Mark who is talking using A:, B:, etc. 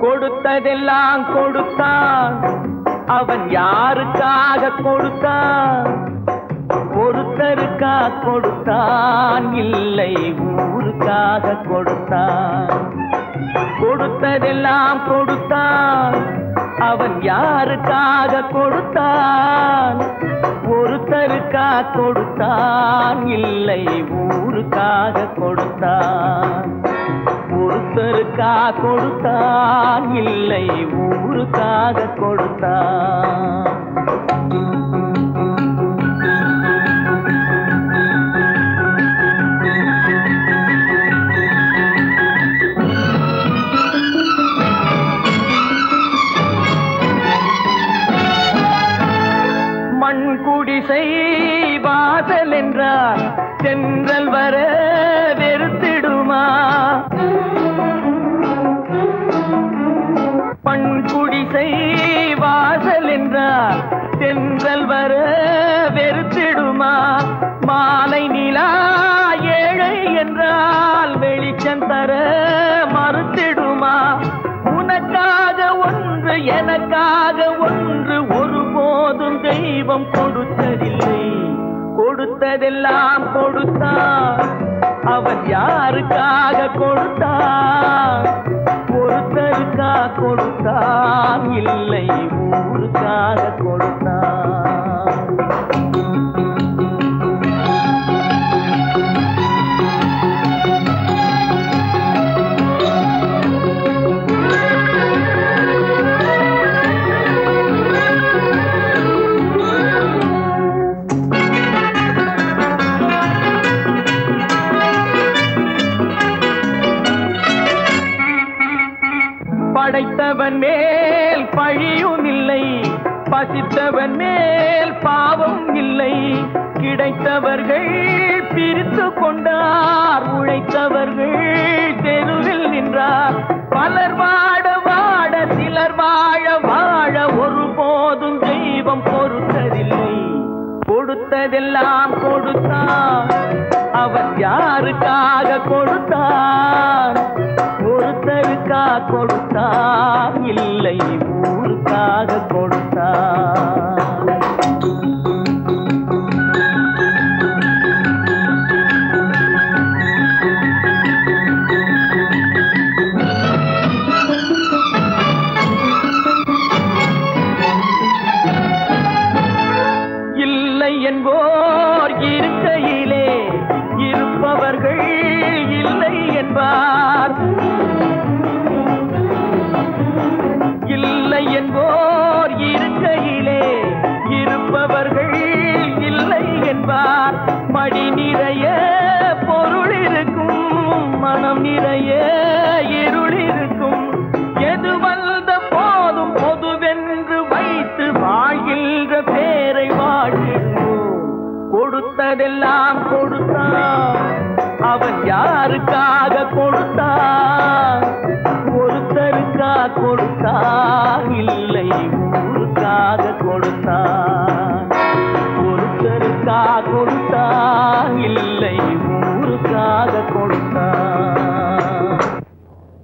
A: கொடுத்ததெல்லாம் கொடுத்தான், அவன் யாருக்காக கொடுத்தான்? ஒருத்தருக்கா கொடுத்தான், இல்லை ஊருக்காக கொடுத்தான். கொடுத்ததெல்லாம் கொடுத்தான், அவன் யாருக்காக கொடுத்தான்? ஒருத்தருக்கா கொடுத்தான், இல்லை ஊருக்காக கொடுத்தான். ஒருத்தருக்கா கொடுத்தான், இல்லை ஊருக்காக கொடுத்தான். மண் குடிசை வாசல் என்றார் தென்றல் வர வெறுத்திடுமா? மண் குடிசை வாசல் என்றார் தென்றல் வர வெறுத்திடுமா? மாலை நிலா ஏழை என்றால் வெளிச்சம் தர மறுத்திடுமா? உனக்காக ஒன்று எனக்காக ஒன்று ஒருபோதும் தெய்வம் கொடுத்ததில்லை. கொடுத்ததெல்லாம் கொடுத்தான், அவன் யாருக்காக கொடுத்தான்? ஒருத்தருக்கா கொடுத்தான், இல்லை ஊருக்காக கொடுத்தான். படைத்தவன் மேல் பழியும் இல்லை, பசித்தவன் மேல் பாவம் இல்லை. கிடைத்தவர்கள் பிரித்து கொண்டார், உழைத்தவர்கள் தெருவில் நின்றார். பலர் வாட வாட சிலர் வாழ வாழ ஒருபோதும் தெய்வம் பொறுத்ததில்லை. கொடுத்ததெல்லாம் கொடுத்தான், அவன் யாருக்காக கொடுத்தான்? ஒருத்தருக்கா கொடுத்தான், இல்லை ஊருக்காக கொடுத்தான். இல்லை என்போர் இருக்கையிலே இருப்பவர்கள் இல்லை என்பார். இல்லை என்போர் இருக்கையிலே இருப்பவர்கள் இல்லை என்பார். மடி நிறைய பொருள் இருக்கும், மனம் நிறைய இருள் இருக்கும். எது வந்த போதும் பொதுவென்று வைத்து வாழ்கின்ற பேரை வாழ்கின்றோம். கொடுத்ததெல்லாம் கொடுத்தான், அவன் யாருக்காக கொடுத்தான்? ஒருத்தருக்கா கொடுத்தான்,